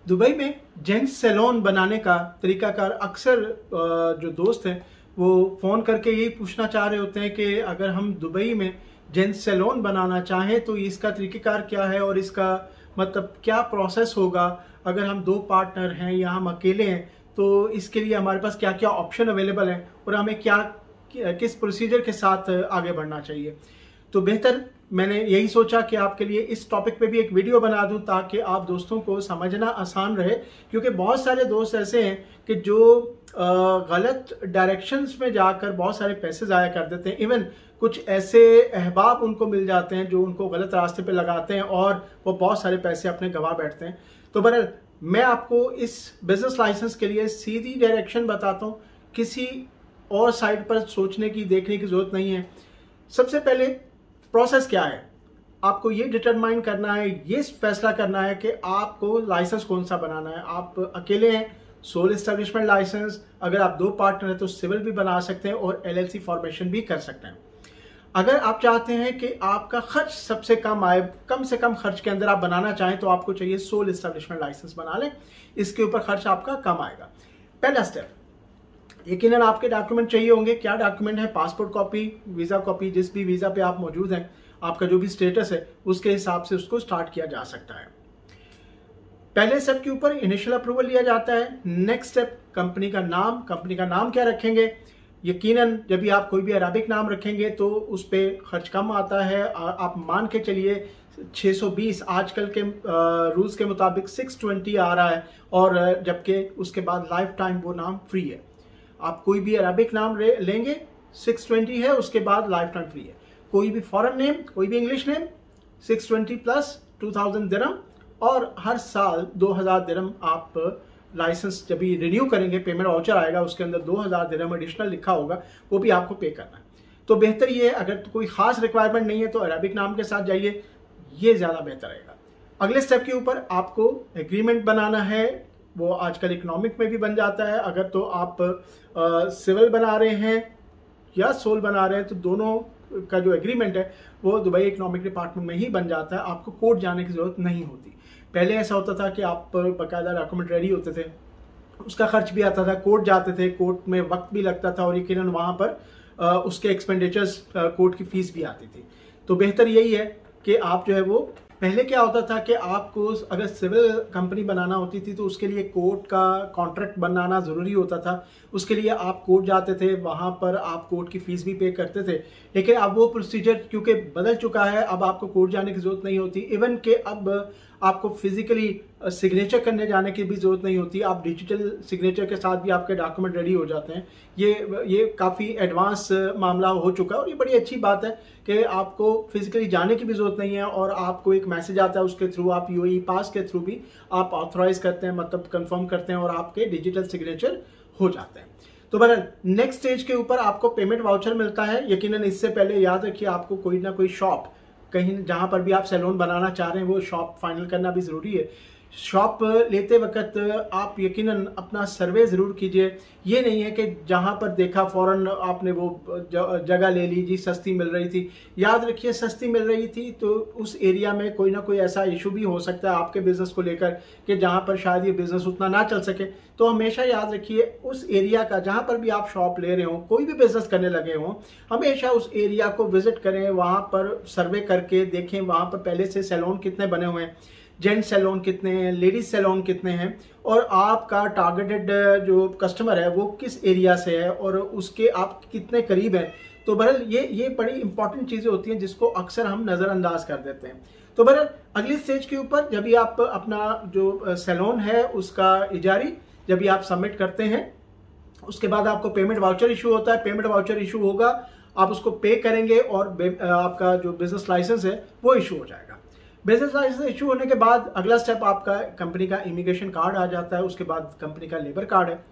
Dubai में gents salon बनाने का तरीकाकार अक्सर जो दोस्त हैं वो फ़ोन करके यही पूछना चाह रहे होते हैं कि अगर हम दुबई में जेंट्स सैलून बनाना चाहें तो इसका तरीकाकार क्या है और इसका मतलब क्या प्रोसेस होगा। अगर हम दो पार्टनर हैं या हम अकेले हैं तो इसके लिए हमारे पास क्या क्या ऑप्शन अवेलेबल हैं और हमें किस प्रोसीजर के साथ आगे बढ़ना चाहिए। तो बेहतर मैंने यही सोचा कि आपके लिए इस टॉपिक पे भी एक वीडियो बना दूं ताकि आप दोस्तों को समझना आसान रहे, क्योंकि बहुत सारे दोस्त ऐसे हैं कि जो गलत डायरेक्शंस में जाकर बहुत सारे पैसे ज़ाया कर देते हैं। इवन कुछ ऐसे अहबाब उनको मिल जाते हैं जो उनको गलत रास्ते पे लगाते हैं और वो बहुत सारे पैसे अपने गंवा बैठते हैं। तो बहरहाल मैं आपको इस बिजनेस लाइसेंस के लिए सीधी डायरेक्शन बताता हूँ, किसी और साइड पर सोचने की देखने की जरूरत नहीं है। सबसे पहले प्रोसेस क्या है, आपको ये डिटरमाइन करना है, ये फैसला करना है कि आपको लाइसेंस कौन सा बनाना है। आप अकेले हैं सोल एस्टेब्लिशमेंट लाइसेंस, अगर आप दो पार्टनर हैं तो सिविल भी बना सकते हैं और एलएलसी फॉर्मेशन भी कर सकते हैं। अगर आप चाहते हैं कि आपका खर्च सबसे कम आए, कम से कम खर्च के अंदर आप बनाना चाहें तो आपको चाहिए सोल एस्टेब्लिशमेंट लाइसेंस बना लें, इसके ऊपर खर्च आपका कम आएगा। पहला स्टेप, यकीनन आपके डॉक्यूमेंट चाहिए होंगे। क्या डॉक्यूमेंट है? पासपोर्ट कॉपी, वीजा कॉपी, जिस भी वीजा पे आप मौजूद हैं, आपका जो भी स्टेटस है उसके हिसाब से उसको स्टार्ट किया जा सकता है। पहले स्टेप के ऊपर इनिशियल अप्रूवल लिया जाता है। नेक्स्ट स्टेप, कंपनी का नाम। कंपनी का नाम क्या रखेंगे? यकीनन जब भी आप कोई भी अरबिक नाम रखेंगे तो उस पर खर्च कम आता है। आप मान के चलिए 620, आजकल के रूल्स के मुताबिक 620 आ रहा है, और जबकि उसके बाद लाइफ टाइम वो नाम फ्री है। आप कोई भी अरबिक नाम लेंगे 620 है, उसके बाद लाइफ टाइम फ्री है। कोई भी फॉरेन नेम, कोई भी इंग्लिश नेम 620 प्लस 2000 दिरहम, और हर साल 2000 दिरहम आप लाइसेंस जब भी रिन्यू करेंगे, पेमेंट वाउचर आएगा उसके अंदर 2000 दिरहम एडिशनल लिखा होगा, वो भी आपको पे करना है। तो बेहतर ये है, अगर कोई खास रिक्वायरमेंट नहीं है तो अरबिक नाम के साथ जाइए, ये ज़्यादा बेहतर रहेगा। अगले स्टेप के ऊपर आपको एग्रीमेंट बनाना है, वो आजकल इकोनॉमिक में भी बन जाता है। अगर तो आप सिविल बना रहे हैं या सोल बना रहे हैं तो दोनों का जो एग्रीमेंट है वो दुबई इकोनॉमिक डिपार्टमेंट में ही बन जाता है, आपको कोर्ट जाने की जरूरत नहीं होती। पहले ऐसा होता था कि आप बाकायदा डॉक्यूमेंट रेडी होते थे, उसका खर्च भी आता था, कोर्ट जाते थे, कोर्ट में वक्त भी लगता था और यकीनन वहाँ पर उसके एक्सपेंडिचर्स, कोर्ट की फीस भी आती थी। तो बेहतर यही है कि आप जो है वो, पहले क्या होता था कि आपको अगर सिविल कंपनी बनाना होती थी तो उसके लिए कोर्ट का कॉन्ट्रैक्ट बनाना ज़रूरी होता था। उसके लिए आप कोर्ट जाते थे, वहाँ पर आप कोर्ट की फ़ीस भी पे करते थे। लेकिन अब वो प्रोसीजर क्योंकि बदल चुका है, अब आपको कोर्ट जाने की ज़रूरत नहीं होती। इवन कि अब आपको फिजिकली सिग्नेचर करने जाने की भी ज़रूरत नहीं होती, आप डिजिटल सिग्नेचर के साथ भी आपके डॉक्यूमेंट रेडी हो जाते हैं। ये काफ़ी एडवांस मामला हो चुका है और ये बड़ी अच्छी बात है कि आपको फिजिकली जाने की भी ज़रूरत नहीं है, और आपको एक मैसेज आता है, उसके थ्रू आप यूएई पास के थ्रू भी आप ऑथराइज करते हैं, मतलब कंफर्म करते हैं और आपके डिजिटल सिग्नेचर हो जाते हैं। तो बहरहाल नेक्स्ट स्टेज के ऊपर आपको पेमेंट वाउचर मिलता है। यकीनन इससे पहले याद रखिए, आपको कोई ना कोई शॉप, कहीं जहां पर भी आप सैलून बनाना चाह रहे हैं वो शॉप फाइनल करना भी ज़रूरी है। शॉप लेते वक्त आप यकीनन अपना सर्वे ज़रूर कीजिए। ये नहीं है कि जहाँ पर देखा फ़ौरन आपने वो जगह ले ली जी, सस्ती मिल रही थी। याद रखिए, सस्ती मिल रही थी तो उस एरिया में कोई ना कोई ऐसा इशू भी हो सकता है आपके बिज़नेस को लेकर कि जहाँ पर शायद ये बिज़नेस उतना ना चल सके। तो हमेशा याद रखिए, उस एरिया का, जहाँ पर भी आप शॉप ले रहे हो, कोई भी बिज़नेस करने लगे हों, हमेशा उस एरिया को विज़िट करें, वहाँ पर सर्वे करके देखें वहाँ पर पहले से सैलून कितने बने हुए हैं, जेंट्स सैलून कितने हैं, लेडीज सैलून कितने हैं, और आपका टारगेटेड जो कस्टमर है वो किस एरिया से है और उसके आप कितने करीब हैं। तो बहरहाल ये बड़ी इंपॉर्टेंट चीज़ें होती हैं जिसको अक्सर हम नज़रअंदाज कर देते हैं। तो बहरहाल अगली स्टेज के ऊपर जब भी आप अपना जो सैलून है उसका इजारी जब भी आप सबमिट करते हैं, उसके बाद आपको पेमेंट वाउचर इशू होता है। पेमेंट वाउचर इशू होगा, आप उसको पे करेंगे और आपका जो बिजनेस लाइसेंस है वो इशू हो जाएगा। बिजनेस लाइसेंस इशू होने के बाद अगला स्टेप आपका कंपनी का इमिग्रेशन कार्ड आ जाता है, उसके बाद कंपनी का लेबर कार्ड है।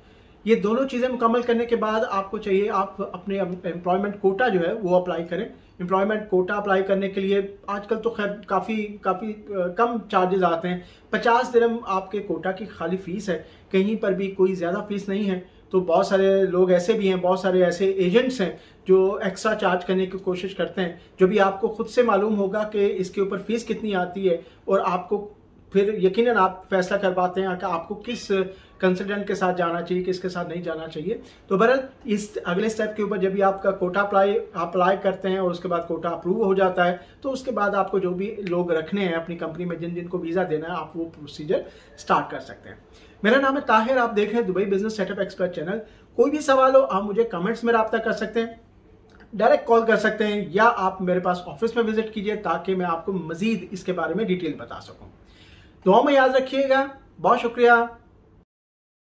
ये दोनों चीज़ें मुकम्मल करने के बाद आपको चाहिए आप अपने एम्प्लॉयमेंट कोटा जो है वो अप्लाई करें। एम्प्लॉयमेंट कोटा अप्लाई करने के लिए आजकल तो खैर काफ़ी कम चार्जेस आते हैं। 50 दिरहम आपके कोटा की खाली फीस है, कहीं पर भी कोई ज़्यादा फीस नहीं है। तो बहुत सारे लोग ऐसे भी हैं, बहुत सारे ऐसे एजेंट्स हैं जो एक्स्ट्रा चार्ज करने की कोशिश करते हैं। जो भी आपको खुद से मालूम होगा कि इसके ऊपर फीस कितनी आती है और आपको फिर यकीनन आप फैसला कर पाते हैं कि आपको किस कंसल्टेंट के साथ जाना चाहिए, किसके साथ नहीं जाना चाहिए। तो बहरहाल इस अगले स्टेप के ऊपर जब भी आपका कोटा अप्लाई करते हैं और उसके बाद कोटा अप्रूव हो जाता है, तो उसके बाद आपको जो भी लोग रखने हैं अपनी कंपनी में, जिन जिनको वीज़ा देना है, आप वो प्रोसीजर स्टार्ट कर सकते हैं। मेरा नाम है ताहिर, आप देख रहे हैं Dubai business setup expert channel. कोई भी सवाल हो आप मुझे कमेंट्स में रब्ता कर सकते हैं, डायरेक्ट कॉल कर सकते हैं, या आप मेरे पास ऑफिस में विजिट कीजिए ताकि मैं आपको मजीद इसके बारे में डिटेल बता सकूं। दुआ में याद रखिएगा। बहुत शुक्रिया।